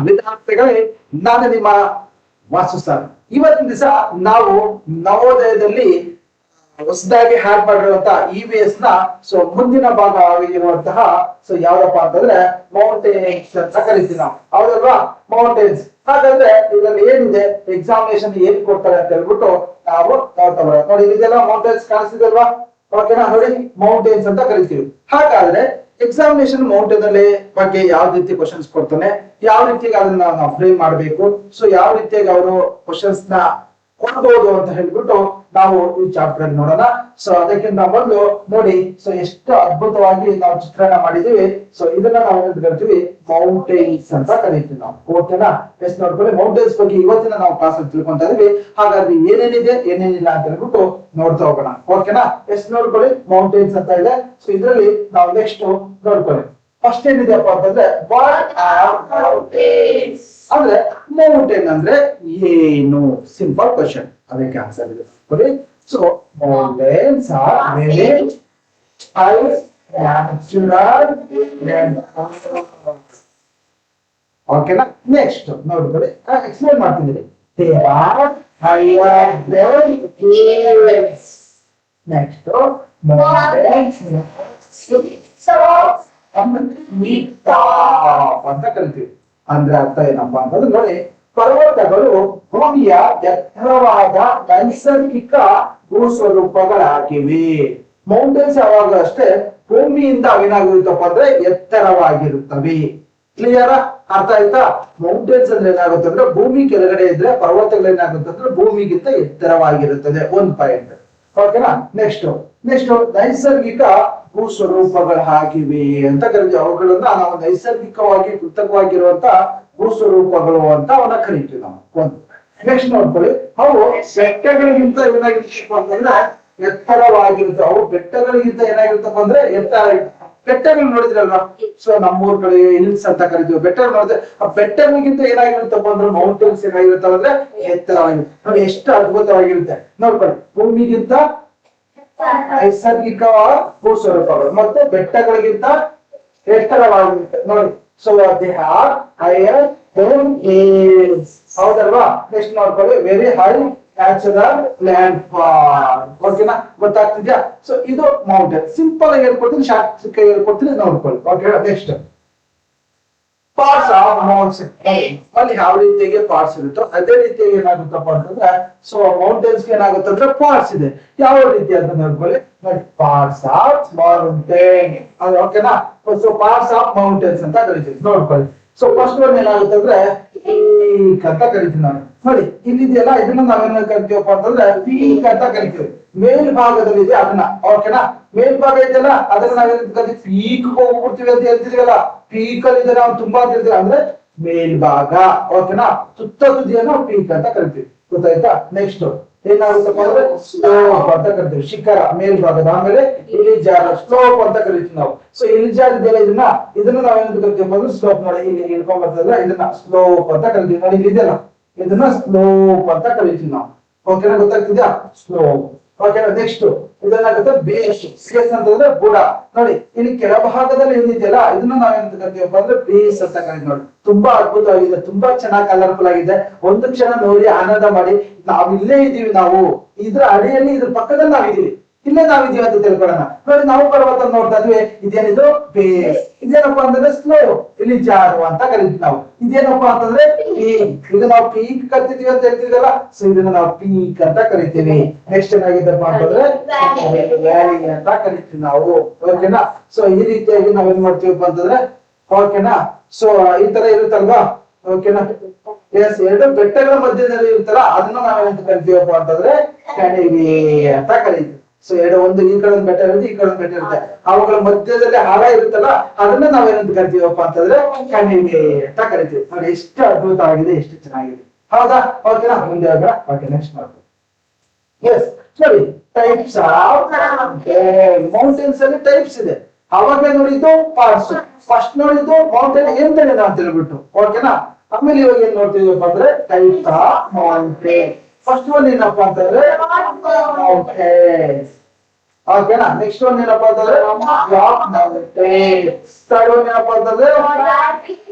ವಿದ್ಯಾರ್ಥಿಗಳೇ, ನಾನು ನಿಮ್ಮ ವಾಸು ಸರ್. ಇವತ್ತಿನ ದಿವಸ ನಾವು ನವೋದಯದಲ್ಲಿ ಹೊಸದಾಗಿ ಹ್ಯಾಡ್ ಮಾಡಿರುವಂತಹ EVS ನ ಮುಂದಿನ ಭಾಗ ಆಗಿರುವಂತಹ ಯಾವ್ದಪ್ಪ ಅಂತಂದ್ರೆ ಮೌಂಟೇನ್ಸ್ ಅಂತ ಕರಿತೀವಿ ನಾವು, ಹೌದಲ್ವಾ? ಮೌಂಟೇನ್ಸ್. ಹಾಗಾದ್ರೆ ಇದ್ರಲ್ಲಿ ಏನಿದೆ, ಎಕ್ಸಾಮಿನೇಷನ್ ಏನ್ ಕೊಡ್ತಾರೆ ಅಂತ ಹೇಳ್ಬಿಟ್ಟು ನಾವು ನೋಡ್ತಾ ಬರೋಣ. ನೋಡಿ, ಇದೆಲ್ಲ ಮೌಂಟೇನ್ಸ್ ಕಾಣಿಸ್ತಿದಲ್ವಾ? ಓಕೆನಾ? ನೋಡಿ, ಮೌಂಟೇನ್ಸ್ ಅಂತ ಕರಿತೀವಿ. ಹಾಗಾದ್ರೆ ಎಕ್ಸಾಮಿನೇಷನ್ ಮೌಂಟೇನ್ ಅಲ್ಲಿ ಬಗ್ಗೆ ಯಾವ ರೀತಿ ಕ್ವಶನ್ಸ್ ಕೊಡ್ತಾನೆ, ಯಾವ ರೀತಿಯಾಗಿ ಅದನ್ನ ನಾವು ಫ್ರೇಮ್ ಮಾಡಬೇಕು, ಯಾವ ರೀತಿಯಾಗಿ ಅವರು ಕ್ವಶನ್ಸ್ ನ ಕೊಡ್ಬೋದು ಅಂತ ಹೇಳ್ಬಿಟ್ಟು ನಾವು ಈ ಚಾಪ್ಟರ್ ಅಲ್ಲಿ ನೋಡೋಣ. ಅದಕ್ಕಿಂತ ಮೊದಲು ನೋಡಿ, ಎಷ್ಟು ಅದ್ಭುತವಾಗಿ ನಾವು ಚಿತ್ರಣ ಮಾಡಿದೀವಿ. ಇದನ್ನ ನಾವು ಏನು ಕರಿತೀವಿ, ಮೌಂಟೇನ್ಸ್ ಅಂತ ಕರಿತೀವಿ ನಾವು. ಓಕೆನಾ? ಎಷ್ಟು ನೋಡ್ಕೊಳ್ಳಿ, ಮೌಂಟೇನ್ಸ್ ಬಗ್ಗೆ ಇವತ್ತಿನ ನಾವು ಕ್ಲಾಸ್ ಅಲ್ಲಿ ತಿಳ್ಕೊಂತಾ ಇದೀವಿ. ಹಾಗಾಗಿ ಏನೇನಿದೆ ಏನೇನಿಲ್ಲ ಅಂತ ಹೇಳ್ಬಿಟ್ಟು ನೋಡ್ತಾ ಹೋಗೋಣ. ಓಕೆನಾ? ಎಷ್ಟು ನೋಡ್ಕೊಳ್ಳಿ, ಮೌಂಟೇನ್ಸ್ ಅಂತ ಇದೆ. ಇದರಲ್ಲಿ ನಾವು ನೆಕ್ಸ್ಟ್ ನೋಡ್ಕೊಳ್ಳಿ. ಫಸ್ಟ್ ಏನಿದೆಪ್ಪ ಅಂತಂದ್ರೆ, ವಾಟ್ ಆರ್ ಮೌಂಟೇನ್ಸ್ ಅಂದ್ರೆ, ಮೌಂಟೇನ್ ಅಂದ್ರೆ ಏನು? ಸಿಂಪಲ್ ಕ್ವಶನ್, ಅದಕ್ಕೆ ಆನ್ಸರ್ ಇದೆ. Mountains are very high natural ಓಕೆನಾ? ನೆಕ್ಸ್ಟ್ ನೋಡ್ಕೊಳ್ಳಿ, ಎಕ್ಸ್ಪ್ಲೇನ್ ಮಾಡ್ತಿದ್ದೀನಿ. They are higher than hills. Next mountains ಅಂತ ಕರಿತೀವಿ. ಅಂದ್ರೆ ಅರ್ಥ ಏನಪ್ಪಾ ಅಂತಂದ್ರೆ, ನೋಡಿ, ಪರ್ವತಗಳು ಭೂಮಿಯ ಎತ್ತರವಾದ ನೈಸರ್ಗಿಕ ಭೂಸ್ವರೂಪಗಳಾಗಿವೆ. ಮೌಂಟೇನ್ಸ್ ಯಾವಾಗ ಅಷ್ಟೇ ಭೂಮಿಯಿಂದ ಅವೇನಾಗಿರುತ್ತಪ್ಪ ಅಂದ್ರೆ ಎತ್ತರವಾಗಿರುತ್ತವೆ. ಕ್ಲಿಯರ್? ಅರ್ಥ ಆಯ್ತಾ? ಮೌಂಟೇನ್ಸ್ ಅಂದ್ರೆ ಏನಾಗುತ್ತೆ ಅಂದ್ರೆ, ಭೂಮಿ ಕೆಳಗಡೆ ಇದ್ರೆ ಪರ್ವತಗಳು ಏನಾಗುತ್ತೆ ಅಂದ್ರೆ ಭೂಮಿಗಿಂತ ಎತ್ತರವಾಗಿರುತ್ತದೆ. ಒಂದು ಪಾಯಿಂಟ್. ಓಕೆನಾ? ನೆಕ್ಸ್ಟ್ ನೈಸರ್ಗಿಕ ಭೂಸ್ವರೂಪಗಳಾಗಿವೆ ಅಂತ ಕರಿತೀವಿ. ಅವುಗಳನ್ನ ನಾವು ನೈಸರ್ಗಿಕವಾಗಿ ಕೃತಕವಾಗಿರುವಂತ ಭೂಸ್ವರೂಪಗಳು ಅಂತ ಅವನ್ನ ಕರಿತೀವಿ ನಾವು. ಒಂದು. ನೆಕ್ಸ್ಟ್ ನೋಡ್ಕೊಳ್ಳಿ, ಅವು ಬೆಟ್ಟಗಳಿಗಿಂತ ಏನಾಗಿರ್ತಪ್ಪ ಅಂತಂದ್ರೆ ಎತ್ತರವಾಗಿರುತ್ತೆ. ಅವು ಬೆಟ್ಟಗಳಿಗಿಂತ ಏನಾಗಿರ್ತಪ್ಪ ಅಂದ್ರೆ ಎತ್ತರ. ಬೆಟ್ಟಗಳು ನೋಡಿದ್ರಲ್ವಾ? ನಮ್ಮೂರ್ ಕಡೆ ಹಿಲ್ಸ್ ಅಂತ ಕರಿತೀವಿ. ಬೆಟ್ಟಗಳು ನೋಡಿದ್ರೆ ಆ ಬೆಟ್ಟಗಳಿಗಿಂತ ಏನಾಗಿರುತ್ತಪ್ಪ ಅಂದ್ರೆ ಮೌಂಟೇನ್ಸ್ ಏನಾಗಿರುತ್ತವ ಅಂದ್ರೆ ಎತ್ತರವಾಗಿರುತ್ತೆ. ನೋಡಿ, ಎಷ್ಟು ಅದ್ಭುತವಾಗಿರುತ್ತೆ. ನೋಡ್ಕೊಳ್ಳಿ, ಭೂಮಿಗಿಂತ ನೈಸರ್ಗಿಕ ಭೂಸ್ವರೂಪಗಳು ಮತ್ತೆ ಬೆಟ್ಟಗಳಿಗಿಂತ ಎತ್ತರವಾಗಿರುತ್ತೆ. ನೋಡಿ, they are higher than hills. ಹೌದಲ್ವಾ? ನೆಕ್ಸ್ಟ್ ನೋಡ್ಕೊಳ್ಳಿ, very high natural landform. ಓಕೆನಾ? ಗೊತ್ತಾಗ್ತಿದ್ಯಾ? ಇದು ಮೌಂಟೇನ್. ಸಿಂಪಲ್ ಆಗಿ ಹೇಳ್ಕೊಡ್ತೀನಿ, ಶಾರ್ಟ್ ಹೇಳ್ಕೊಡ್ತೀನಿ, ನೋಡ್ಕೊಳ್ಳಿ. Okay. Next parts of mountain. ಅಲ್ಲಿ ಯಾವ ರೀತಿಯಾಗಿ ಪಾರ್ಟ್ಸ್ ಇರುತ್ತೋ ಅದೇ ರೀತಿಯಾಗಿ ಏನಾಗುತ್ತಪ್ಪ ಅಂತಂದ್ರೆ, ಮೌಂಟೇನ್ಸ್ ಏನಾಗುತ್ತೆ ಅಂದ್ರೆ ಪಾರ್ಟ್ಸ್ ಇದೆ. ಯಾವ ರೀತಿ ಅಂತ ನೋಡ್ಕೊಳ್ಳಿ. Parts of mountain. ಓಕೆನಾ? ಪಾರ್ಟ್ಸ್ ಆಫ್ ಮೌಂಟೇನ್ಸ್ ಅಂತ ಕರಿತೀವಿ. ನೋಡ್ಕೊಳ್ಳಿ. ಫಸ್ಟ್ ಒನ್ ಏನಾಗುತ್ತೆ ಅಂದ್ರೆ ಪೀಕ್ ಅಂತ ಕರಿತೀವಿ ನಾವು. ನೋಡಿ, ಇಲ್ಲಿದೆಯಲ್ಲ, ಇದನ್ನ ನಾವೇನ ಕರಿತೀವಪ್ಪ ಅಂತಂದ್ರೆ ಪೀಕ್ ಅಂತ ಕರಿತೀವಿ. ಮೇಲ್ಭಾಗದಲ್ಲಿ ಇದೆ ಅದನ್ನ. ಓಕೆನಾ? ಮೇಲ್ಭಾಗ ಇದೆಯಲ್ಲ, ಅದನ್ನ ನಾವೇನ್ ಕರಿತೀವಿ, ಪೀಕ್ ಹೋಗ್ಬಿಡ್ತೀವಿ ಅಂತ ಹೇಳ್ತೀವಲ್ಲ. ಪೀಕ್ ಅಲ್ಲಿ ಇದೆ ನಾವು ತುಂಬಾ ಅಂತ ಹೇಳ್ತೀವಿ, ಅಂದ್ರೆ ಮೇಲ್ಭಾಗ. ಓಕೆನಾ? ತುತ್ತ ತುದಿಯನ್ನು ಪೀಕ್ ಅಂತ ಕರಿತೀವಿ. ಗೊತ್ತಾಯ್ತಾ? ನೆಕ್ಸ್ಟ್ ಏನಾಗುತ್ತಪ್ಪ ಅಂದ್ರೆ ಸ್ಲೋಪ್ ಅಂತ ಕರಿತೀವಿ. ಶಿಖರ ಮೇಲ್ಭಾಗದ. ಆಮೇಲೆ ಇಳಿಜಾರು, ಸ್ಲೋಪ್ ಅಂತ ಕರಿತೀವಿ ನಾವು. ಇಳಿಜಾರು ಇದೆಯಲ್ಲ, ಇದನ್ನ ನಾವೇನು ಕರಿತೀವಿ ಅಂದ್ರೆ ಸ್ಲೋಪ್. ನೋಡಿ, ಇಲ್ಲಿ ಇಳ್ಕೊಂಡ್ ಬರ್ತದಲ್ಲ, ಇದನ್ನ ಸ್ಲೋಪ್ ಅಂತ ಕರಿತೀವಿ. ನೋಡಿ, ಇದೆಯಲ್ಲ, ಇದನ್ನ ಸ್ಲೋಪ್ ಅಂತ ಕರಿತೀವಿ ನಾವು. ಓಕೆನಾ? ಗೊತ್ತಾಗ್ತಿದ್ಯಾ? ಸ್ಲೋಪ್. ಓಕೆನಾ? ನೆಕ್ಸ್ಟ್ ಇದನ್ನಾಗುತ್ತೆ ಬೇಸ್. ಬೇಸ್ ಅಂತಂದ್ರೆ ಬುಡ. ನೋಡಿ, ಇಲ್ಲಿ ಕೆಳಭಾಗದಲ್ಲಿ ಏನಿದೆಯಲ್ಲ, ಇದನ್ನ ನಾವೇನ್ ಕರಿತೀವಪ್ಪ ಅಂದ್ರೆ ಬೇಸ್ ಅಂತ ಕರಿತೀವಿ. ನೋಡಿ, ತುಂಬಾ ಅದ್ಭುತವಾಗಿದೆ, ತುಂಬಾ ಚೆನ್ನಾಗಿ ಕಲರ್ಫುಲ್ ಆಗಿದೆ. ಒಂದು ಕ್ಷಣ ನೋಡಿ, ಆನಂದ ಮಾಡಿ. ನಾವು ಇಲ್ಲೇ ಇದೀವಿ, ನಾವು ಇದ್ರ ಅಡಿಯಲ್ಲಿ, ಇದ್ರ ಪಕ್ಕದಲ್ಲಿ ನಾವಿದೀವಿ, ಇಲ್ಲೇ ನಾವಿದೀವಿ ಅಂತ ತಿಳ್ಕೊಳ್ಳೋಣ. ನೋಡಿ, ನಾವು ಪರ್ವತ ನೋಡ್ತಾ ಇದ್ವಿ. ಇದೇನಿದು ಬೇಸ್. ಇದೇನಪ್ಪಾ ಅಂತಂದ್ರೆ ಸ್ಲೋ, ಇಳಿಜಾರು ಅಂತ ಕರಿತೀವಿ ನಾವು. ಇದೇನಪ್ಪಾ ಅಂತಂದ್ರೆ ಪೀಕ್. ಇದು ನಾವು ಪೀಕ್ ಕರಿತೀವಿ ಅಂತ ಹೇಳ್ತಿದ್ವಲ್ಲ, ಇದನ್ನ ನಾವು ಪೀಕ್ ಅಂತ ಕರಿತೀವಿ. ನೆಕ್ಸ್ಟ್ ಏನಾಗಿದ್ದಪ್ಪ ಅಂತಂದ್ರೆ ವ್ಯಾಲಿ ಅಂತ ಕರಿತೀವಿ ನಾವು. ಓಕೆನಾ? ಈ ರೀತಿಯಾಗಿ ನಾವೇನ್ ಮಾಡ್ತೀವಪ್ಪ ಅಂತಂದ್ರೆ, ಓಕೆನಾ, ಈ ತರ ಇರುತ್ತಲ್ವಾ? ಓಕೆನಾ? ಎಸ್, ಎರಡು ಬೆಟ್ಟಗಳ ಮಧ್ಯದಲ್ಲಿ ಇರುತ್ತಲ್ಲ, ಅದನ್ನ ನಾವೇನಂತ ಕರಿತೀವಪ್ಪ ಅಂತಂದ್ರೆ ಕಣಿವೆ ಅಂತ ಕರಿತೀವಿ. ಎರಡು, ಒಂದು ಈ ಕಡೆ ಬೆಟ್ಟ ಇರುತ್ತೆ, ಈ ಕಡೆ ಬೆಟ್ಟ ಇರುತ್ತೆ. ಅವುಗಳ ಮಧ್ಯದಲ್ಲಿ ಹಾಳ ಇರುತ್ತಲ್ಲ, ಅದನ್ನ ನಾವೇನಂತ ಕರಿತೀವಪ್ಪ ಅಂತಂದ್ರೆ ಕಣಿವೆ ಅಂತ ಕರಿತೀವಿ. ನೋಡಿ, ಎಷ್ಟು ಅದ್ಭುತ ಆಗಿದೆ, ಎಷ್ಟು ಚೆನ್ನಾಗಿದೆ. ಹೌದಾ? ಓಕೆನಾ? ಮುಂದೆ ಹೋಗೋಣ. ಓಕೆ, ನೆಕ್ಸ್ಟ್ ಮಾಡ್ತೀವಿ. ಎಸ್, ನೋಡಿ, ಟೈಪ್ಸ್ ಆಫ್ ಮೌಂಟೇನ್ಸ್ ಅಲ್ಲಿ ಟೈಪ್ಸ್ ಇದೆ. ಅವಾಗ ನೋಡಿದ್ದು ಪಾರ್ಟ್ಸ್. ಫಸ್ಟ್ ನೋಡಿದ್ದು ಮೌಂಟೇನ್ ಏನ್ ಅಂತ ಹೇಳ್ಬಿಟ್ಟು. ಓಕೆನಾ? ಆಮೇಲೆ ಇವಾಗ ಏನ್ ನೋಡ್ತೀವಪ್ಪ ಅಂದ್ರೆ types of mountain. First one ಏನಪ್ಪಾ ಅಂತಂದ್ರೆ ಮೌಂಟೇನ್ಸ್. ಓಕೆನಾ. ನೆಕ್ಸ್ಟ್ ಒನ್ ಏನಪ್ಪಾ ಅಂತಂದ್ರೆ ರಾಕ್ ಮೌಂಟೇನ್. ಥರ್ಡ್ ಒನ್ ಏನಪ್ಪಾ ಅಂತಂದ್ರೆ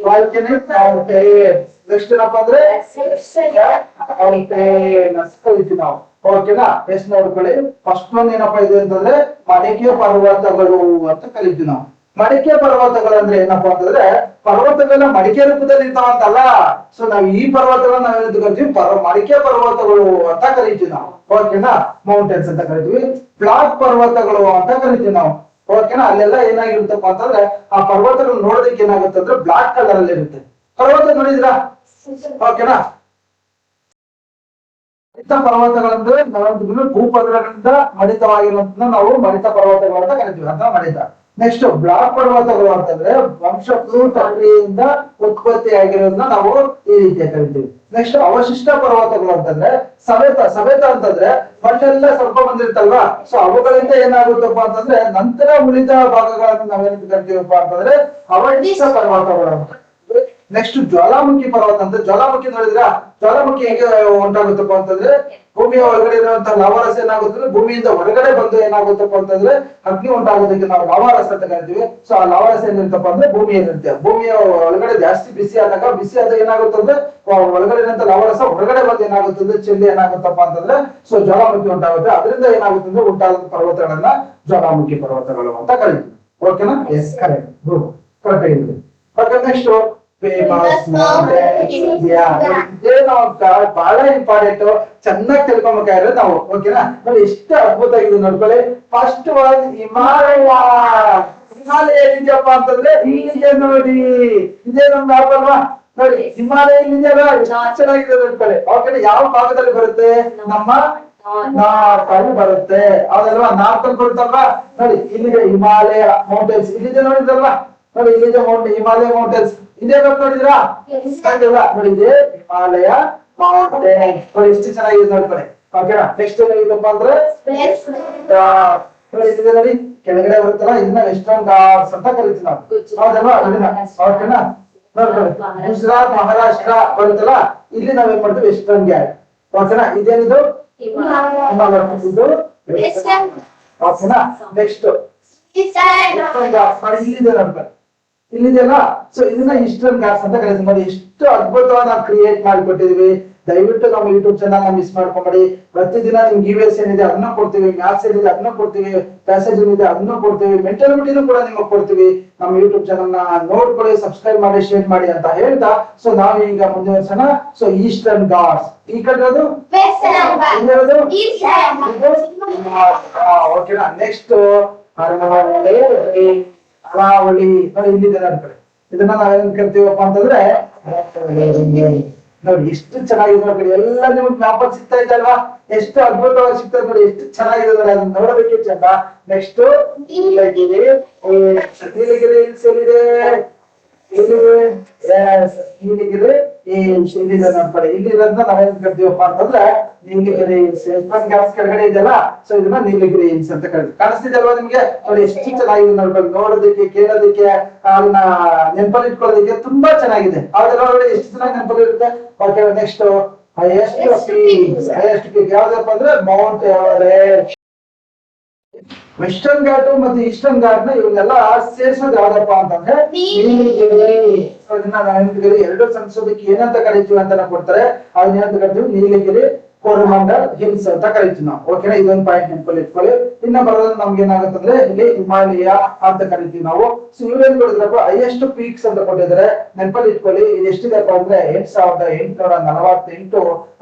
ವಾಲ್ಕನಿಕ್ ಮೌಂಟೇನ್. ನೆಕ್ಸ್ಟ್ ಏನಪ್ಪಾ ಅಂದ್ರೆ ಮೌಂಟೇನ್ ಅಂತ ಕರಿತೀವಿ ನಾವು. ಓಕೆನಾ. ಎಷ್ಟ್ ನೋಡ್ಕೊಳ್ಳಿ. ಫಸ್ಟ್ ಒನ್ ಏನಪ್ಪಾ ಇದೆ ಅಂತಂದ್ರೆ ಮಡಿಕೆ ಪರ್ವತಗಳು ಅಂತ ಕರಿತೀವಿ ನಾವು. ಮಡಿಕೆ ಪರ್ವತಗಳು ಅಂದ್ರೆ ಏನಪ್ಪಾ ಅಂತಂದ್ರೆ ಪರ್ವತಗಳನ್ನ ಮಡಿಕೆ ರೂಪದಲ್ಲಿ ಇರ್ತಾವಂತಲ್ಲ. ಸೊ ನಾವ್ ಈ ಪರ್ವತಗಳನ್ನ ನಾವೇನಂತ ಕರಿತೀವಿ ಮಡಿಕೆ ಪರ್ವತಗಳು ಅಂತ ಕರಿತೀವಿ ನಾವು. ಓಕೆನಾ. ಮೌಂಟೇನ್ಸ್ ಅಂತ ಕರಿತೀವಿ. ಬ್ಲಾಕ್ ಪರ್ವತಗಳು ಅಂತ ಕರಿತೀವಿ ನಾವು. ಓಕೆನಾ. ಅಲ್ಲೆಲ್ಲ ಏನಾಗಿರುತ್ತಪ್ಪ ಅಂತಂದ್ರೆ ಆ ಪರ್ವತಗಳು ನೋಡೋದಕ್ಕೆ ಏನಾಗುತ್ತೆ ಅಂದ್ರೆ ಬ್ಲಾಕ್ ಕಲರ್ ಅಲ್ಲಿ ಇರುತ್ತೆ. ಪರ್ವತ ನೋಡಿದ್ರಾ? ಓಕೆನಾ. ಮಡಿತ ಪರ್ವತಗಳಂದ್ರೆ ಭೂಪದರಗಳಿಂದ ಮಡಿತವಾಗಿರುವಂತ ನಾವು ಮಡಿತ ಪರ್ವತಗಳು ಅಂತ ಕರಿತೀವಿ. ಅಂತ ಮಡಿತ. ನೆಕ್ಸ್ಟ್ ಬ್ಲಾಕ್ ಪರ್ವತಗಳು ಅಂತಂದ್ರೆ ವಂಶಪೃ ಪ್ರಕ್ರಿಯೆಯಿಂದ ಉತ್ಪತ್ತಿ ಆಗಿರೋದನ್ನ ನಾವು ಈ ರೀತಿಯ ಕರಿತೀವಿ. ನೆಕ್ಸ್ಟ್ ಅವಶಿಷ್ಟ ಪರ್ವತಗಳು ಅಂತಂದ್ರೆ ಸವೆತ ಅಂತಂದ್ರೆ ಮಣ್ಣೆಲ್ಲ ಸ್ವಲ್ಪ ಬಂದಿರ್ತಲ್ವಾ. ಸೊ ಅವುಗಳಿಂದ ಏನಾಗುತ್ತಪ್ಪ ಅಂತಂದ್ರೆ ನಂತರ ಉಳಿದ ಭಾಗಗಳನ್ನು ನಾವೇನಂತ ಕರಿತೀವಪ್ಪ ಅಂತಂದ್ರೆ ಅವಶಿಷ್ಟ ಪರ್ವತಗಳು ಅಂತ. ನೆಕ್ಸ್ಟ್ ಜ್ವಾಲಾಮುಖಿ ಪರ್ವತ ಅಂತ. ಜ್ವಾಲಾಮುಖಿ ನೋಡಿದ್ರ? ಜ್ವಾಲಾಮುಖಿ ಹೇಗೆ ಉಂಟಾಗುತ್ತಪ್ಪ ಅಂತಂದ್ರೆ ಭೂಮಿಯ ಒಳಗಡೆ ಇರುವಂತಹ ಲಾವಾರಸ ಏನಾಗುತ್ತೆ ಭೂಮಿಯಿಂದ ಹೊರಗಡೆ ಬಂದು ಏನಾಗುತ್ತಪ್ಪ ಅಂತಂದ್ರೆ ಅಗ್ನಿ ಉಂಟಾಗೋದಕ್ಕೆ ನಾವು ಲಾವಾರಸ ಅಂತ ಕರಿತೀವಿ. ಸೊ ಆ ಲಾವಾರಸ ಏನಿರುತ್ತಪ್ಪ ಅಂದ್ರೆ ಭೂಮಿಯಲ್ಲಿರುತ್ತೆ. ಭೂಮಿಯ ಒಳಗಡೆ ಜಾಸ್ತಿ ಬಿಸಿ ಆದಾಗ ಏನಾಗುತ್ತೆ ಅಂದ್ರೆ ಒಳಗಡೆ ಇರುವಂತ ಲಾವಾರಸ ಹೊರಗಡೆ ಬಂದು ಏನಾಗುತ್ತೆ ಅಂದ್ರೆ ಚೆಲ್ಲಿ ಏನಾಗುತ್ತಪ್ಪ ಅಂತಂದ್ರೆ ಸೊ ಜ್ವಾಲಾಮುಖಿ ಉಂಟಾಗುತ್ತೆ. ಅದರಿಂದ ಏನಾಗುತ್ತೆ ಅಂದ್ರೆ ಉಂಟಾದ ಪರ್ವತಗಳನ್ನ ಜ್ವಾಲಾಮುಖಿ ಪರ್ವತಗಳು ಅಂತ ಕರಿತೀವಿ. ಓಕೆನಾ. Yes correct. Good. Correct. Okay. Next famous ಬಹಳ ಇಂಪಾರ್ಟೆಂಟ್. ಚೆನ್ನಾಗಿ ತಿಳ್ಕೊಬೇಕಾದ್ರೆ ನಾವು. ಓಕೆನಾ. ನೋಡಿ ಎಷ್ಟು ಅದ್ಭುತ ಆಗಿದೆ ನೋಡ್ಕೊಳ್ಳಿ. First one Himalaya. ಹಿಮಾಲಯ ಎಲ್ಲಿದೆಯಪ್ಪ ಅಂತಂದ್ರೆ ಇಲ್ಲಿದೆ ನೋಡಿ. ಇದೇ ನಮ್ ಮ್ಯಾಪ್ ಅಲ್ವಾ? ನೋಡಿ ಹಿಮಾಲಯ ಇಲ್ಲಿದೆಯಲ್ಲ. ಎಷ್ಟು ಚೆನ್ನಾಗಿದೆ ನೋಡ್ಕೊಳ್ಳಿ. ಓಕೆನಾ. ಯಾವ ಭಾಗದಲ್ಲಿ ಬರುತ್ತೆ? ನಮ್ಮ ನಾರ್ತ್ ಅಲ್ಲಿ ಬರುತ್ತೆ. ಹೌದಲ್ವಾ? ನಾರ್ತ್ ಅಲ್ಲಿ ಬರುತ್ತಲ್ವಾ? ನೋಡಿ ಇಲ್ಲಿದೆ ಹಿಮಾಲಯ ಮೌಂಟೇನ್ಸ್. ಇಲ್ಲಿದೆ ನೋಡಿದ್ರಲ್ವಾ? ನೋಡಿ ಇಲ್ಲಿದೆ ಹಿಮಾಲಯ ಮೌಂಟೇನ್ಸ್. ಇದೇ ನೋಡಿದ್ರಾ? ನೋಡಿ ಇದೆ ಹಿಮಾಲಯ ಮೌಂಟೇನ್. ನೋಡಿ ಎಷ್ಟು ಚೆನ್ನಾಗಿದೆ ನೋಡ್ಕೊಳ್ಳಿ. ಓಕೆನಾ. ನೆಕ್ಸ್ಟ್ ಏನಾಗಿದೆಪ್ಪ ಅಂದ್ರೆ ನೋಡಿ ಕೆಳಗಡೆ ಬರುತ್ತಲ್ಲ ಇದನ್ನ ವೆಸ್ಟರ್ನ್ ಘಾಟ್ಸ್ ಅಂತ ಕರಿತೀವಿ ನಾವು. ಹೌದಲ್ವಾ? ಇದನ್ನ. ಓಕೆನಾ. ನೋಡ್ಕೊಳ್ಳಿ ಗುಜರಾತ್ ಮಹಾರಾಷ್ಟ್ರ ಬರುತ್ತಲ್ಲ ಇಲ್ಲಿ ನಾವೇನ್ ಮಾಡ್ತೀವಿ ವೆಸ್ಟರ್ನ್ ಘಾಟ್. ಓಕೆನಾ. ಇದೇನಿದು ಇದು. ಓಕೆನಾ. ನೆಕ್ಸ್ಟ್ ಇಲ್ಲಿದೆ ನೋಡ್ಕೊಳ್ಳಿ. ಇಲ್ಲಿದೆಯಲ್ಲ. ಸೊ ಇದನ್ನ ಈಸ್ಟರ್ನ್ ಘಾಟ್ಸ್ ಅಂತ ಕರೀತೀವಿ. ನೋಡಿ ಎಷ್ಟು ಅದ್ಭುತವಾಗಿ ನಾವು ಕ್ರಿಯೇಟ್ ಮಾಡಿಕೊಟ್ಟಿದೀವಿ. ದಯವಿಟ್ಟು ನಮ್ಮ ಯೂಟ್ಯೂಬ್ ಚಾನಲ್ ಮಿಸ್ ಮಾಡ್ಕೊಂಬೇಡಿ. ಪ್ರತಿದಿನ ನಿಮ್ಗೆ EVS ಏನಿದೆ ಅದನ್ನ ಕೊಡ್ತೀವಿ, ಮ್ಯಾಥ್ಸ್ ಏನಿದೆ ಅದನ್ನ ಕೊಡ್ತೀವಿ, ಪ್ಯಾಸೇಜ್ ಏನಿದೆ ಅದನ್ನ ಕೊಡ್ತೀವಿ, ಮೆಂಟಾಲಿಟಿನೂ ಕೂಡ ನಿಮಗೆ ಕೊಡ್ತೀವಿ. ನಮ್ಮ ಯೂಟ್ಯೂಬ್ ಚಾನಲ್ ನ ನೋಡ್ಕೊಳ್ಳಿ, ಸಬ್ಸ್ಕ್ರೈಬ್ ಮಾಡಿ, ಶೇರ್ ಮಾಡಿ ಅಂತ ಹೇಳ್ತಾ ಸೊ ನಾವು ಈಗ ಮುಂದುವರ್ಸೋಣ. So eastern Ghats. ಈ ಕಡೆ ಓಕೆನಾ. ನೆಕ್ಸ್ಟ್ ಅರಾವಳಿ. ನೋಡಿ ಇಲ್ಲಿದೆ ನೋಡ್ಕೊಳ್ಳಿ. ಇದನ್ನ ನಾವೇನ್ ಕರಿತೀವಪ್ಪ ಅಂತಂದ್ರೆ ನೋಡಿ ಎಷ್ಟು ಚೆನ್ನಾಗಿದೆ ನೋಡ್ಕೊಳ್ಳಿ. ಎಲ್ಲ ನಿಮ್ಗೆ ಮ್ಯಾಪ್ ಸಿಗ್ತಾ ಇದೆ ಅಲ್ವಾ? ಎಷ್ಟು ಅದ್ಭುತವಾಗಿ ಸಿಗ್ತದೆ ನೋಡಿ. ಎಷ್ಟು ಚೆನ್ನಾಗಿದೆ ನೋಡಿ. ಅದನ್ನ ನೋಡೋದಕ್ಕೆ ಚಂದ. ನೆಕ್ಸ್ಟ್ ನೀಲಗಿರಿ. ನೀಲಗಿರಿ ಹಿಲ್ಸ್ ಎಲ್ಲಿದೆ? ನೀಲಗಿರಿ ಇಲ್ಲಿದೆ ನೋಡ್ಕೊಳ್ಳಿ. ಇಲ್ಲಿರೋದನ್ನ ನಾವೇನ್ ಕರಿತೀವಪ್ಪ ಅಂತಂದ್ರೆ ನೀಲಗಿರಿ ಹಿಲ್ಸ್. ಗ್ಯಾಸ್ ಕೆಳಗಡೆ ಇದೆಯಲ್ಲ. ಸೊ ಇದನ್ನ ನೀಲಗಿರಿ ಹಿಲ್ಸ್ ಅಂತ ಕರಿತೀವಿ. ಕಾಣಿಸ್ತಿದೆ ಅಲ್ವಾ ನಿಮ್ಗೆ? ನೋಡಿ ಎಷ್ಟು ಚೆನ್ನಾಗಿದೆ ನೋಡ್ಕೊಳ್ಳಿ. ನೋಡೋದಕ್ಕೆ, ಕೇಳೋದಕ್ಕೆ, ಅದನ್ನ ನೆನಪಲ್ಲಿ ಇಟ್ಕೊಳ್ಳೋದಕ್ಕೆ ತುಂಬಾ ಚೆನ್ನಾಗಿದೆ. ಆದ್ರೆ ನೋಡಿ ಎಷ್ಟು ಚೆನ್ನಾಗಿ ನೆನಪಲ್ಲಿ ಇರುತ್ತೆ. ಓಕೆ. ನೆಕ್ಸ್ಟ್ ಹೈಯೆಸ್ಟ್ ಪೀಕ್ ಯಾವ್ದಪ್ಪ ಅಂದ್ರೆ ಮೌಂಟ್ ಎವರೆಸ್ಟ್. ವೆಸ್ಟರ್ನ್ ಘಾಟ್ ಮತ್ತು ಈಸ್ಟರ್ನ್ ಘಾಟ್ ನ ಇವನ್ನೆಲ್ಲ ಸೇರಿಸೋದು ಯಾವ್ದಪ್ಪ ಅಂತಂದ್ರೆ ನೀಲಗಿರಿ. ಎರಡು ಸಂಸೋದಕ್ಕೆ ಏನಂತ ಕರಿತೀವಿ ಅಂತ ಕೊಡ್ತಾರೆ. ಅದನ್ನ ಏನಂತ ಕರಿತೀವಿ? ನೀಲಗಿರಿ ಕೋರಮಂಡಲ್ ಹಿಲ್ಸ್ ಅಂತ ಕರಿತೀವಿ ನಾವು. ಓಕೆನಾ. ಇದೊಂದು ಪಾಯಿಂಟ್ ನೆನಪಲ್ಲಿ ಇಟ್ಕೊಳ್ಳಿ. ಇನ್ನ ಬರೋದು ನಮ್ಗೆ ಏನಾಗುತ್ತಂದ್ರೆ ಇಲ್ಲಿ ಹಿಮಾಲಯ ಅಂತ ಕರಿತೀವಿ ನಾವು. ಸೊ ಇವ್ರೇನ್ ಕೊಡಿದ್ರಪ್ಪ ಹೈಯೆಸ್ಟ್ ಪೀಕ್ಸ್ ಅಂತ ಕೊಟ್ಟಿದ್ದಾರೆ. ನೆನಪಲ್ಲಿ ಇಟ್ಕೊಳ್ಳಿ. ಇದು ಎಷ್ಟಿದೆಪ್ಪ ಅಂದ್ರೆ 8848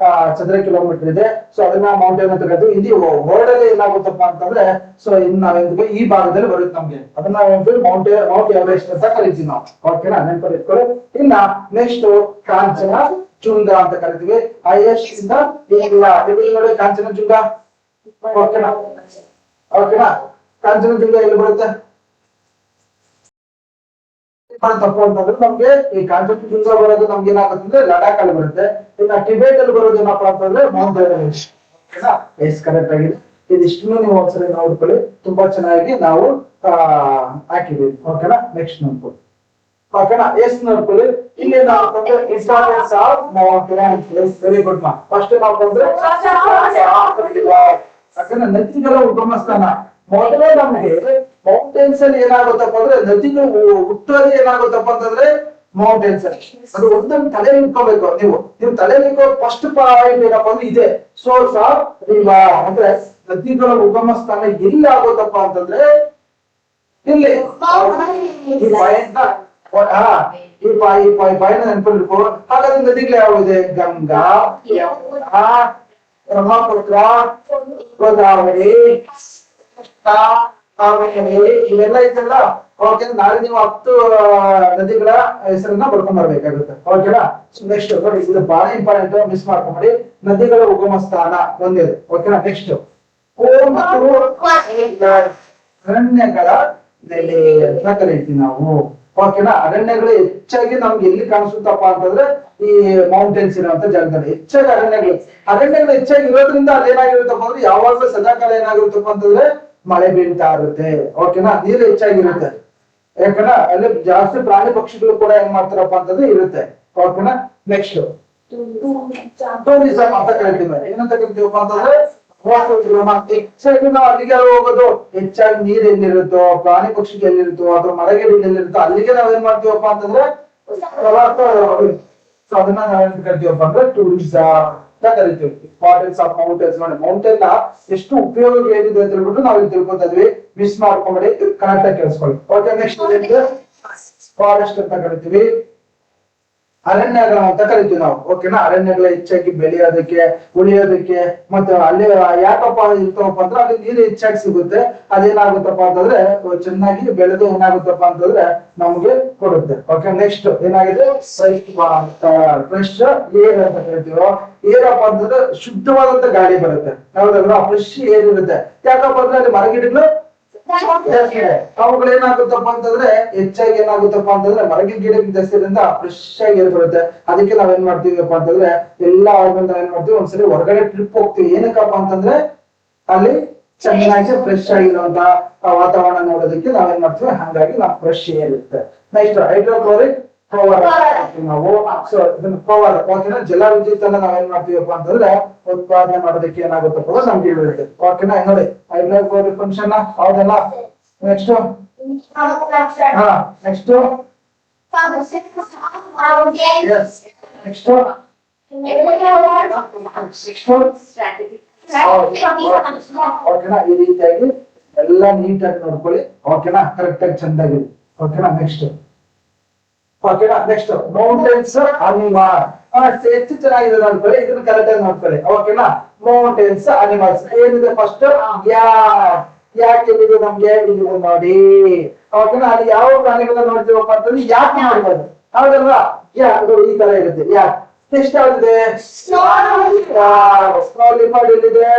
ಚದರ ಕಿಲೋಮೀಟರ್ ಇದೆ. ಸೊ ಅದನ್ನ ಮೌಂಟೇನ್ ಅಂತ ಕರಿತೀವಿ. ಇಲ್ಲಿ ವರ್ಲ್ಡ್ ಅಲ್ಲಿ ಏನಾಗುತ್ತಪ್ಪ ಅಂತಂದ್ರೆ ಸೊ ಇನ್ನು ನಾವೇಂದ್ರೆ ಈ ಭಾಗದಲ್ಲಿ ಬರುತ್ತೆ ನಮ್ಗೆ. ಅದನ್ನ ಮೌಂಟ್ ಎವರೆಸ್ಟ್ ಅಂತ ಕರಿತೀವಿ ನಾವು. ಓಕೆನಾ. ನೆನಪಲ್ಲಿ ಇಟ್ಕೊಳ್ಳಿ. ಇನ್ನ ನೆಕ್ಸ್ಟ್ ಕಾಂಚನ ಜುಂಗ ಅಂತ ಕರಿತೀವಿ. ಹೈಯೆಸ್ಟ್ ಇಂದ ನೋಡಿ ಕಾಂಚನಜುಂಗ. ಓಕೆನಾ. ಓಕೆನಾ. ಕಾಂಚನಜುಂಗ ಎಲ್ಲಿ ಬರುತ್ತೆ? ತಪ್ಪು ಅಂತಂದ್ರೆ ನಮ್ಗೆ ಈ ಕಾಂಚನಜುಂಗ ಬರೋದು ನಮ್ಗೆ ಏನಾಗುತ್ತೆ ಅಂದ್ರೆ ಲಡಾಖ್ ಅಲ್ಲಿ ಬರುತ್ತೆ. ಇನ್ನ ಟಿಬೇಟ್ ಅಲ್ಲಿ ಬರೋದು ಏನಪ್ಪಾ ಅಂತಂದ್ರೆ ಮೌಂಟ್ ಎವರೆಸ್ಟ್. ಓಕೆನಾ. ಎಸ್ ಕರೆಕ್ಟ್ ಆಗಿದೆ. ಇದಿಷ್ಟು ನೀವು ಒಂದ್ಸರಿ ನೋಡ್ಕೊಳ್ಳಿ. ತುಂಬಾ ಚೆನ್ನಾಗಿ ನಾವು ಹಾಕಿದೀವಿ. ಓಕೆನಾ. ನೆಕ್ಸ್ಟ್ ನೋಡ್ಕೊಳ್ಳಿ. ಓಕೆನಾ. ಎಸ್ ನೋಡ್ಕೊಳ್ಳಿ. ಇಲ್ಲಿ ನಾವು ಬಂದ್ರೆ importance of mountains. Very good ಮಾ. ಫಸ್ಟ್ ನಾವು ಬಂದ್ರೆ ಯಾಕಂದ್ರೆ ನದಿಗಳ ಉಗಮ ಸ್ಥಾನ. ಮೊದಲೇ ನಮ್ಗೆ ಮೌಂಟೇನ್ಸ್ ಅಲ್ಲಿ ಏನಾಗುತ್ತಪ್ಪ ಅಂದ್ರೆ ನದಿಗಳು ಹುಟ್ಟೋದೇ ಏನಾಗುತ್ತಪ್ಪ ಅಂತಂದ್ರೆ ಮೌಂಟೇನ್ಸ್ ಅಲ್ಲಿ. ಅದು ಒಂದೊಂದು ತಲೆ ನಿಂತ್ಕೋಬೇಕು ನೀವು ತಲೆ ನಿಂತ್ಕೋ ಫಸ್ಟ್ ಪಾಯಿಂಟ್ ಏನಪ್ಪಾ ಅಂದ್ರೆ ಇದೆ ಸೋರ್ಸ್ ಆಫ್ ರಿವರ್ ಅಂದ್ರೆ ನದಿಗಳ ಉಗಮ ಸ್ಥಾನ ಎಲ್ಲಿ ಆಗುತ್ತಪ್ಪ ಅಂತಂದ್ರೆ ಇಲ್ಲಿ ಈ ಪಾಯಿಂಟ್ ಈ ಪಾಯಿಂಟ್ ನೆನ್ಪಿಡ್ಬೇಕು. ಹಾಗಾದ್ರೆ ನದಿಗಳು ಯಾವಿದೆ? ಗಂಗಾ, ಯಮುನಾ, ಬ್ರಹ್ಮಪುತ್ರ, ಗೋದಾವರಿ, ಇವೆಲ್ಲ ಐತಲ್ಲ. ಓಕೆ, ನಾಳೆ ನೀವು 10 ನದಿಗಳ ಹೆಸರನ್ನ ಬರ್ಕೊಂಡ್ ಬರ್ಬೇಕಾಗುತ್ತೆ. ಓಕೆನಾ? ನೆಕ್ಸ್ಟ್ ನೋಡಿ, ಇದು ಬಹಳ ಇಂಪಾರ್ಟೆಂಟ್, ಮಿಸ್ ಮಾಡ್ಕೊಂಡ್ಬಿಡಿ. ನದಿಗಳ ಉಗಮ ಸ್ಥಾನ ಒಂದೇ. ಓಕೆನಾ? ನೆಕ್ಸ್ಟ್ ಅರಣ್ಯಗಳ ನೆಲೆ ಅಂತ ಕರಿತೀವಿ ನಾವು. ಓಕೆನಾ? ಅರಣ್ಯಗಳು ಹೆಚ್ಚಾಗಿ ನಮ್ಗೆ ಎಲ್ಲಿ ಕಾಣಿಸುತ್ತಪ್ಪ ಅಂತಂದ್ರೆ ಈ ಮೌಂಟೇನ್ಸ್ ಇರುವಂತ ಜಾಗದಲ್ಲಿ ಹೆಚ್ಚಾಗಿ ಅರಣ್ಯಗಳು ಹೆಚ್ಚಾಗಿ ಇರೋದ್ರಿಂದ ಅಲ್ಲಿ ಏನಾಗಿರುತ್ತಪ್ಪ ಅಂದ್ರೆ ಯಾವಾಗಲೂ ಸದಾಕಾಲ ಏನಾಗಿರುತ್ತಪ್ಪ ಅಂತಂದ್ರೆ ಮಳೆ ಬೀಳ್ತಾ ಇರುತ್ತೆ. ಓಕೆನಾ? ನೀರು ಹೆಚ್ಚಾಗಿರುತ್ತೆ. ಯಾಕಂದ್ರೆ ಅಲ್ಲಿ ಜಾಸ್ತಿ ಪ್ರಾಣಿ ಪಕ್ಷಿಗಳು ಕೂಡ ಏನ್ ಮಾಡ್ತಾರಪ್ಪ ಅಂತಂದ್ರೆ ಇರುತ್ತೆ. ಓಕೆನಾ? ನೆಕ್ಸ್ಟ್ ಟೂರಿಸಂ ಅಂತ ಕರಿತೀವಿ. ಏನಂತ ಕರಿತೀವಪ್ಪ ಅಂತಂದ್ರೆ ಹೆಚ್ಚಾಗಿ ನಾವು ಅಲ್ಲಿಗೆ ಹೋಗೋದು. ಹೆಚ್ಚಾಗಿ ನೀರ್ ಎಲ್ಲಿರುತ್ತೋ, ಪ್ರಾಣಿ ಪಕ್ಷಿಗೆ ಎಲ್ಲಿರುತ್ತೋ ಅಥವಾ ಮರಗಿಡ ಎಲ್ಲಿರುತ್ತೋ ಅಲ್ಲಿಗೆ ನಾವೇನ್ ಮಾಡ್ತೀವಪ್ಪ ಅಂತಂದ್ರೆ ಅದನ್ನ ನಾವೇನ್ ಕರಿತೀವಪ್ಪ ಅಂದ್ರೆ ಟೂರಿಸಂ ಅಂತ ಕರಿತೀವಿ. ಇಂಪಾರ್ಟೆನ್ಸ್ ಆಫ್ ಮೌಂಟೇನ್ಸ್ ನೋಡಿ, ಮೌಂಟೇನ್ ಎಷ್ಟು ಉಪಯೋಗ ಏನಿದೆ ಅಂತ ಹೇಳ್ಬಿಟ್ಟು ನಾವು ಇಲ್ಲಿ ತಿಳ್ಕೊತಾ ಇದ್ವಿ. ಮಿಸ್ ಮಾಡ್ಕೊಂಬಿಡಿ, ಕರೆಕ್ಟ್ ಆಗಿ ಕೇಳಿಸ್ಕೊಳ್ಳಿ. ಓಕೆ, ನೆಕ್ಸ್ಟ್ ಫಾರೆಸ್ಟ್ ಅಂತ ಕರಿತೀವಿ. ಅರಣ್ಯಗಳು ಅಂತ ಕರಿತೀವಿ ನಾವು. ಓಕೆನಾ? ಅರಣ್ಯಗಳ ಹೆಚ್ಚಾಗಿ ಬೆಳೆಯೋದಕ್ಕೆ, ಉಳಿಯೋದಕ್ಕೆ, ಮತ್ತೆ ಅಲ್ಲಿ ಯಾಕಪ್ಪ ಇರ್ತವಪ್ಪ ಅಂದ್ರೆ ಅಲ್ಲಿ ನೀರು ಹೆಚ್ಚಾಗಿ ಸಿಗುತ್ತೆ. ಅದೇನಾಗುತ್ತಪ್ಪ ಅಂತಂದ್ರೆ ಚೆನ್ನಾಗಿ ಬೆಳೆದು ಏನಾಗುತ್ತಪ್ಪ ಅಂತಂದ್ರೆ ನಮ್ಗೆ ಕೊಡುತ್ತೆ. ಓಕೆ, ನೆಕ್ಸ್ಟ್ ಏನಾಗಿದೆ? ಫ್ರೆಶ್ ಏರ್ ಅಂತ ಕರಿತೀವಿ. ಏನಪ್ಪ ಅಂತಂದ್ರೆ ಶುದ್ಧವಾದಂತ ಗಾಳಿ ಬರುತ್ತೆ. ಹೌದಲ್ವಾ? ಫ್ರೆಶ್ ಏರ್ ಇರುತ್ತೆ. ಯಾಕಪ್ಪ ಅಂದ್ರೆ ಅಲ್ಲಿ ಮರಗಿಡಗಳು ಅವುಗಳು ಏನಾಗುತ್ತಪ್ಪ ಅಂತಂದ್ರೆ ಹೆಚ್ಚಾಗಿ ಏನಾಗುತ್ತಪ್ಪ ಅಂತಂದ್ರೆ ಮರಗಿಡ ಗಿಡಕ್ಕೆ ಜಾಸ್ತಿಯಿಂದ ಫ್ರೆಶ್ ಆಗಿ ಏರ್ ಬರುತ್ತೆ. ಅದಕ್ಕೆ ನಾವೇನ್ ಮಾಡ್ತೀವಪ್ಪ ಅಂತಂದ್ರೆ ಎಲ್ಲಾ ಆದ್ಮೇಲೆ ನಾವೇನ್ ಮಾಡ್ತೀವಿ, ಒಂದ್ಸರಿ ಹೊರಗಡೆ ಟ್ರಿಪ್ ಹೋಗ್ತೀವಿ. ಏನಕ್ಕಪ್ಪ ಅಂತಂದ್ರೆ ಅಲ್ಲಿ ಚೆನ್ನಾಗಿ ಫ್ರೆಶ್ ಆಗಿರುವಂತ ವಾತಾವರಣ ನೋಡೋದಕ್ಕೆ ನಾವೇನ್ ಮಾಡ್ತೀವಿ. ಹಾಗಾಗಿ ನಾವು ಫ್ರೆಶ್ ಏರ್ ಇರುತ್ತೆ. ನೆಕ್ಸ್ಟ್ ಹೈಡ್ರೋಕ್ಲೋರಿಕ್ ಪವರ್ ನಾವು. ಸೊ ಇದನ್ನ ಪವರ್, ಓಕೆನಾ? ಜಲ ವಿದ್ಯುತ್ ಅನ್ನ ನಾವೇನ್ ಮಾಡ್ತೀವಪ್ಪ ಅಂತಂದ್ರೆ ಉತ್ಪಾದನೆ ಮಾಡೋದಕ್ಕೆ ಏನಾಗುತ್ತಪ್ಪ ನಮ್ಗೆ ಇರುತ್ತೆ. ಓಕೆನಾ? ನೋಡಿ, ಹೈಡ್ರೋಕ್ಲೋರಿಕ್ ಫಂಕ್ಷನ್ ಹೌದಲ್ಲ. ನೆಕ್ಸ್ಟ್ ನೆಕ್ಸ್ಟ್ ನೆಕ್ಸ್ಟ್ ಓಕೆನಾ? ಈ ರೀತಿಯಾಗಿ ಎಲ್ಲ ನೀಟಾಗಿ ನೋಡ್ಕೊಳ್ಳಿ. ಓಕೆನಾ? ಕರೆಕ್ಟ್ ಆಗಿ ಚಂದಾಗಿ. ಓಕೆನಾ? ನೆಕ್ಸ್ಟ್ ಓಕೆನಾ? Next mountains animal. ಎಷ್ಟು ಚೆನ್ನಾಗಿದೆ ನೋಡ್ಕೊಳ್ಳಿ, ಇದನ್ನ ಕರೆಕ್ಟ್ ಆಗಿ ನೋಡ್ಕೊಳ್ಳಿ. ಓಕೆನಾ? ಮೌಂಟೇನ್ಸ್ ಅನಿಮಲ್ಸ್ ಏನಿದೆ ಫಸ್ಟ್? ಯಾಕೆ ಇದೆ ನಮ್ಗೆ ಇದು ನೋಡಿ. ಓಕೆನಾ? ಅಲ್ಲಿ ಯಾವ ಪ್ರಾಣಿಗಳನ್ನ ನೋಡ್ತೀವಪ್ಪ ಅಂತಂದ್ರೆ ಯಾಕೆ ನೋಡ್ಬೋದು. ಹೌದಲ್ವಾ? ಈ ತರ ಇರುತ್ತೆ. ಯಾಕೆ ನೆಕ್ಸ್ಟ್ ಯಾವ್ದಿದೆ? ಸ್ನೋ ಲಿಪರ್ಡ್ ಎಲ್ಲಿದೆ?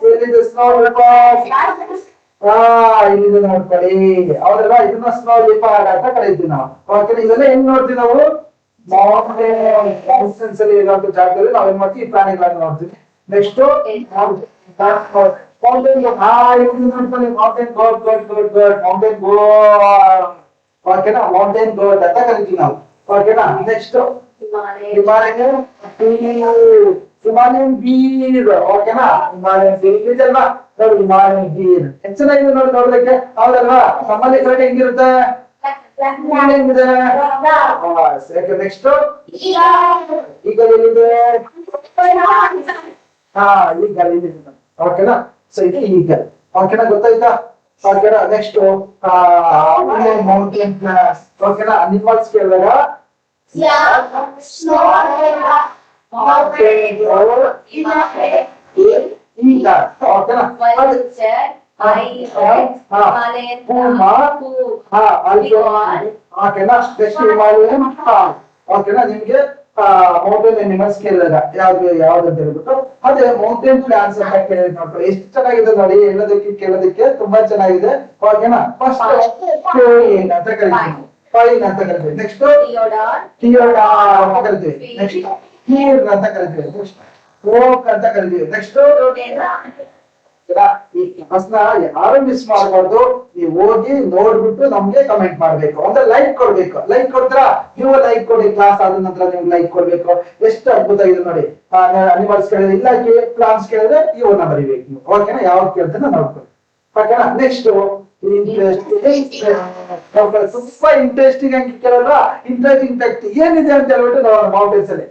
ಎಲ್ಲಿದೆ ಸ್ನೋ ಲಿಪರ್ಡ್? ಇಲ್ಲಿದೆ ನೋಡ್ಕೊಳ್ಳಿ. ಹೌದಲ್ಲ? ಇದನ್ನ ಸ್ನೋ ಲಿಪರ್ಡ್ ಅಂತ ಕರೀತೀವಿ ನಾವು. ಓಕೆನಾ? ಇದೆಲ್ಲ ಹೆಂಗ್ ನೋಡ್ತೀವಿ ನಾವು? ಮೌಂಟೇನ್ಸ್ ಅಲ್ಲಿ ಇರುವಂತ ಜಾಗದಲ್ಲಿ ನಾವೇನ್ ಮಾಡ್ತೀವಿ, ಈ ಪ್ರಾಣಿಗಳನ್ನ ನೋಡ್ತೀವಿ. ನೆಕ್ಸ್ಟ್ ಮೌಂಟೇನ್ ನೋಡ್ಕೊಳ್ಳಿ. Mountain goat goat goat goat mountain goat. ಓಕೆನಾ? ಮೌಂಟೇನ್ ಗೋಟ್ ಅಂತ ಕರಿತೀವಿ ನಾವು. ಓಕೆನಾ? Next Himalayan bear. ಓಕೆನಾ? ಹಿಮಾಲಯನ್ ಬೀರ್ ಇದೆಲ್ವಾ? ನೋಡಿ, ಹಿಮಾಲಯನ್ ಬೀರ್ ಚೆನ್ನಾಗಿದೆ ನೋಡಿ ನೋಡ್ಲಿಕ್ಕೆ. ಹೌದಲ್ವಾ? ನಮ್ಮಲ್ಲಿ ಕಡೆ ಹೆಂಗಿರುತ್ತೆ? ಹೆಂಗಿದೆ? ನೆಕ್ಸ್ಟ್ ಈಗ ಎಲ್ಲಿದೆ? ಈಗ ಇಲ್ಲಿದೆ. ಓಕೆನಾ? ಸೊ ಇದು ಈಗ. ಓಕೆನಾ? ಗೊತ್ತಾಯ್ತಾ? ಓಕೆನಾ? Next mountain plants. ಓಕೆನಾ? ಅನಿಮಲ್ಸ್ ಕೇಳಿದಾಗ ಈಗ. ಓಕೆನಾ? ಓಕೆನಾ? ನಿಮ್ಗೆ ಮೌಂಟೇನ್ ಅನಿಮಲ್ಸ್ ಕೇಳಿದಾಗ ಯಾವ್ದಂತ ಹೇಳ್ಬಿಟ್ಟು ಅದೇ ಮೌಂಟೇನ್ ಪ್ಲಾಂಟ್ಸ್ ಅಂತ ಕೇಳಿದ್ರೆ ನೋಡ್ತಾರೆ. ಎಷ್ಟು ಚೆನ್ನಾಗಿದೆ ನೋಡಿ, ಕೇಳೋದಕ್ಕೆ ತುಂಬಾ ಚೆನ್ನಾಗಿದೆ. ಓಕೆನಾ? ಫಸ್ಟ್ ಪೈನ್ ಅಂತ ಕರಿತೀವಿ. ಪೈನ್ ಅಂತ ಕರಿತೀವಿ. ನೆಕ್ಸ್ಟ್ ಟಿಯೋಡಾರ್ ಅಂತ ಕರಿತೀವಿ. ನೆಕ್ಸ್ಟ್ ಹೀರ್ ಅಂತ ಕರಿತೀವಿ. ನೆಕ್ಸ್ಟ್ ಓಕ್ ಅಂತ ಕರಿತೀವಿ. ನೆಕ್ಸ್ಟ್ ಈ ಕ್ಲಾಸ್ನ ಯಾರು ಮಿಸ್ ಮಾಡಬಾರ್ದು. ನೀವು ಹೋಗಿ ನೋಡ್ಬಿಟ್ಟು ನಮ್ಗೆ ಕಮೆಂಟ್ ಮಾಡ್ಬೇಕು, ಅಂದ್ರೆ ಲೈಕ್ ಕೊಡ್ಬೇಕು. ಲೈಕ್ ಕೊಡ್ತೀರಾ? ನೀವು ಲೈಕ್ ಕೊಡಿ. ಕ್ಲಾಸ್ ಆದ ನಂತರ ನೀವು ಲೈಕ್ ಕೊಡ್ಬೇಕು. ಎಷ್ಟು ಅದ್ಭುತ ಇದೆ ನೋಡಿ. ಅನಿಮಲ್ಸ್ ಕೇಳಿದ್ರೆ ಇಲ್ಲ, ಪ್ಲಾಂಟ್ಸ್ ಕೇಳಿದ್ರೆ ಇವನ್ನ ಬರಿಬೇಕು ನೀವು. ಓಕೆನಾ? ಯಾವ್ದು ಕೇಳ್ತಾನೆ ನೋಡ್ಕೊಳ್ಳಿ. ಓಕೆನಾ ನೆಕ್ಸ್ಟ್ ತುಂಬಾ ಇಂಟ್ರೆಸ್ಟಿಂಗ್ ಆಗಿ ಕೇಳಲ್ಲ ಇಂಟ್ರೆಸ್ಟಿಂಗ್ ಫ್ಯಾಕ್ಟ್ ಏನಿದೆ ಅಂತ ಹೇಳ್ಬಿಟ್ಟು ನಾವು ಮೌಂಟೇನ್ಸ್ ಅಲ್ಲಿ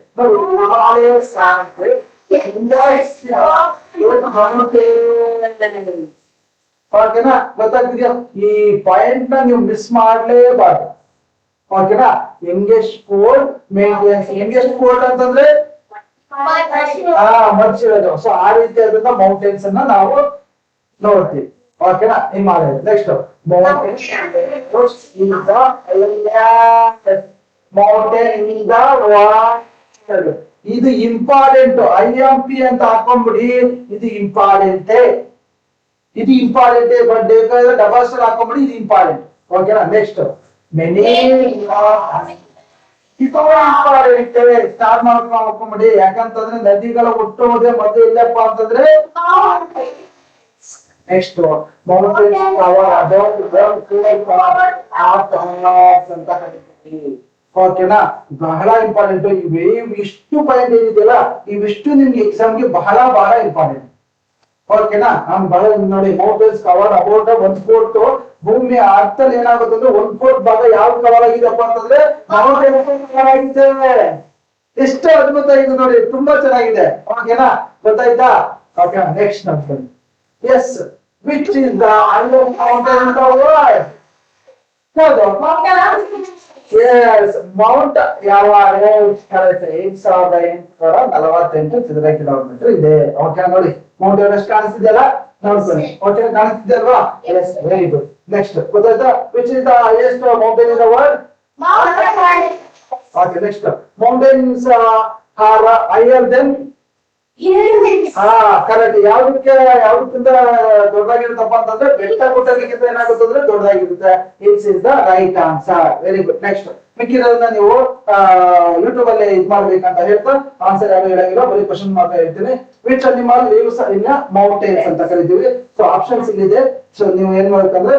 ಓಕೆನಾ ಗೊತ್ತಾಗ್ತಿದ್ಯಾ ಈ ಪಾಯಿಂಟ್ ನ ನೀವು ಮಿಸ್ ಮಾಡ್ಲೇಬಾರ್ದು ಓಕೆನಾ youngest fort maintenance youngest fort ಅಂತಂದ್ರೆ ಮರ್ಚಿರೋದು ಸೊ ಆ ರೀತಿಯಾದಂತ ಮೌಂಟೇನ್ಸ್ ಅನ್ನ ನಾವು ನೋಡ್ತೀವಿ ಓಕೆನಾ ಹಿಮಾಲಯ ನೆಕ್ಸ್ಟ್ ಮೌಂಟೇನ್ ಇದು ಇಂಪಾರ್ಟೆಂಟ್ IMP ಅಂತ ಹಾಕೊಂಡ್ಬಿಡಿ ಇದು ಇಂಪಾರ್ಟೆಂಟ್ ಬಟ್ ಬೇಕಾದ್ರೆ ಡಬಲ್ ಸ್ಟಾರ್ ಹಾಕೊಂಡ್ಬಿಡಿ ಇದು ಇಂಪಾರ್ಟೆಂಟ್ ಓಕೆನಾ ನೆಕ್ಸ್ಟ್ ಮೆನಿ ಇಂಪಾರ್ಟೆಂಟ್ ಸ್ಟಾರ್ ಮಾಡ್ಕೊಂಡು ಹಾಕೊಂಡ್ಬಿಡಿ ಯಾಕಂತಂದ್ರೆ ನದಿಗಳ ಹುಟ್ಟುವುದೇ ಮೊದಲು ಇಲ್ಲಪ್ಪ ಅಂತಂದ್ರೆ ನೆಕ್ಸ್ಟ್ ಮೌಂಟೇನ್ಸ್ ಅಂತ ಕರೀತೀವಿ ಓಕೆನಾ ಬಹಳ ಇಂಪಾರ್ಟೆಂಟ್ ಇಷ್ಟು ಪಾಯಿಂಟ್ ಏನಿದೆಯಲ್ಲ ಇವಿಷ್ಟು ನಿಮ್ಗೆ ಎಕ್ಸಾಮ್ಗೆ ಬಹಳ ಇಂಪಾರ್ಟೆಂಟ್ ಓಕೆನಾ ಬಹಳ ನೋಡಿ ಮೌಂಟೇನ್ಸ್ ಕವರ್ ಅಬೌಟ್ 1/4 ಭೂಮಿಯ ಅರ್ಥದಲ್ಲಿ ಏನಾಗುತ್ತೆ ಅಂದ್ರೆ 1/4 ಭಾಗ ಯಾವ್ದು ಕವರ್ ಆಗಿದೆಪ್ಪ ಅಂತಂದ್ರೆ ಮೌಂಟೇನ್ಸ್ ಕವರ್ ಆಗಿದೆ ಎಷ್ಟು ಅದ್ಭುತ ಇದು ನೋಡಿ ತುಂಬಾ ಚೆನ್ನಾಗಿದೆ ಓಕೆನಾ ಗೊತ್ತಾಯ್ತಾ ಓಕೆ ನೆಕ್ಸ್ಟ್ ನಮ್ಗೆ yes which is the highest mountain in the world ಹೌದು ಎಸ್ ಮೌಂಟ್ ಎವರೆಸ್ಟ್ ಕರೆಕ್ಟ್ 8848 ಚದರ ಕಿಲೋಮೀಟರ್ ಇದೆ ಓಕೆ ನೋಡಿ ಮೌಂಟ್ ಎವರೆಸ್ಟ್ ಕಾಣಿಸ್ತಿದೆಯಲ್ಲ ನೋಡ್ಕೊಳ್ಳಿ ಓಕೆ ಕಾಣಿಸ್ತಿದೆ ಎಸ್ ವೆರಿ ಗುಡ್ ನೆಕ್ಸ್ಟ್ ಗೊತ್ತಾಯ್ತಾ which is the highest mountain in the world okay next mountains are higher then correct ಯಾವ್ದಕ್ಕಿಂತ ದೊಡ್ಡದಾಗಿರುತ್ತಪ್ಪ ಅಂತಂದ್ರೆ ಬೆಟ್ಟ ಗುಡ್ಡಗಳಿಗಿಂತ ಏನಾಗುತ್ತೆ ಅಂದ್ರೆ ದೊಡ್ಡದಾಗಿರುತ್ತೆ it's is the right answer very good next ಮಿಕ್ಕಿರೋದನ್ನ ನೀವು ಯೂಟ್ಯೂಬ್ ಅಲ್ಲಿ ಇದ್ ಮಾಡ್ಬೇಕಂತ ಹೇಳ್ತಾ ಆನ್ಸರ್ ಯಾರು ಹೇಳಂಗಿಲ್ಲ ಬರೀ ಕ್ವಶನ್ ಮಾತ್ರ ಹೇಳ್ತೀನಿ which animal lives in mountains ಅಂತ ಕರಿತೀವಿ ಸೊ ಆಪ್ಷನ್ಸ್ ಇಲ್ಲಿದೆ ಸೊ ನೀವು ಏನ್ ಮಾಡ್ಬೇಕಂದ್ರೆ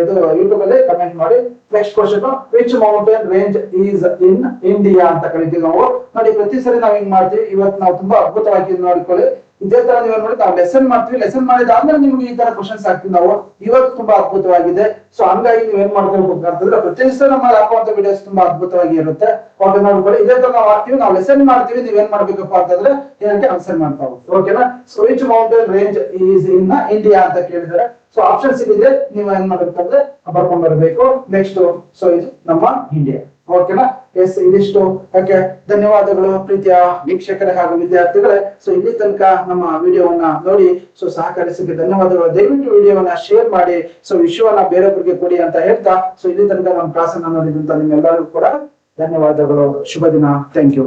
ಇದು ಯೂಟ್ಯೂಬ್ ಅಲ್ಲಿ ಕಮೆಂಟ್ ಮಾಡಿ next question which mountain range is in India ಅಂತ ಕರಿತೀವಿ ನಾವು ನೋಡಿ ಪ್ರತಿ ಸರಿ ನಾವ್ ಹಿಂಗ್ ಮಾಡ್ತೀವಿ ಇವತ್ತು ನಾವು ತುಂಬಾ ಅದ್ಭುತವಾಗಿ ನೋಡ್ಕೊಳ್ಳಿ ಇದೇ ತರ ನೀವು ನೋಡಿ ನಾವು ಲೆಸನ್ ಮಾಡ್ತೀವಿ ಲೆಸನ್ ಮಾಡಿದಾದ್ಮೇಲೆ ನಿಮ್ಗೆ ಈ ತರ ಕ್ವಶನ್ಸ್ ಹಾಕ್ತೀವಿ ನಾವು ಇವತ್ತು ತುಂಬಾ ಅದ್ಭುತವಾಗಿದೆ ಸೊ ಹಂಗಾಗಿ ನೀವು ಏನ್ ಮಾಡ್ಕೊಳ್ಬೇಕು ಅಂತಂದ್ರೆ ಪ್ರತಿ ಸಲ ನಮ್ಮ ಹಾಕುವಂತ ವಿಡಿಯೋಸ್ ತುಂಬಾ ಅದ್ಭುತವಾಗಿ ಇರುತ್ತೆ ಅವಾಗ ನೋಡ್ಕೊಳ್ಳಿ ಇದೇ ತರ ನಾವು ಹಾಕ್ತೀವಿ ನಾವು ಲೆಸನ್ ಮಾಡ್ತೀವಿ ನೀವ್ ಏನ್ ಮಾಡ್ಬೇಕಪ್ಪ ಅಂತಂದ್ರೆ ಏನಕ್ಕೆ ಆನ್ಸರ್ ಮಾಡ್ತಾ ಹೋಗ್ತೀವಿ ಓಕೆನಾ so which mountain range is in India ಅಂತ ಕೇಳಿದ್ರೆ ಸೊ ಆಪ್ಷನ್ಸ್ ಇಲ್ಲಿದೆ ನೀವು ಏನ್ ಮಾಡ್ಬೇಕಂದ್ರೆ ಬರ್ಕೊಂಡ್ ಬರ್ಬೇಕು ನೆಕ್ಸ್ಟ್ ಸೊ ಇದು ನಮ್ಮ ಇಂಡಿಯಾ ಓಕೆನಾ ಎಸ್ ಇದಿಷ್ಟು ಓಕೆ ಧನ್ಯವಾದಗಳು ಪ್ರೀತಿಯ ವೀಕ್ಷಕರೇ ಹಾಗೂ ವಿದ್ಯಾರ್ಥಿಗಳೇ ಸೊ ಇಲ್ಲಿ ತನಕ ನಮ್ಮ ವಿಡಿಯೋವನ್ನ ನೋಡಿ ಸೊ ಸಹಕರಿಸಿದ ಧನ್ಯವಾದಗಳು ದಯವಿಟ್ಟು ವಿಡಿಯೋವನ್ನ ಶೇರ್ ಮಾಡಿ ಸೊ ವಿಷಯವನ್ನ ಬೇರೊಬ್ಬರಿಗೆ ಕೊಡಿ ಅಂತ ಹೇಳ್ತಾ ಸೊ ಇಲ್ಲಿ ತನಕ ನಮ್ಮ ಕ್ಲಾಸ್ ಅನ್ನ ನೋಡಿದಂತ ನಿಮ್ಮೆಲ್ಲರಿಗೂ ಕೂಡ ಧನ್ಯವಾದಗಳು ಶುಭ ದಿನ ಥ್ಯಾಂಕ್ ಯು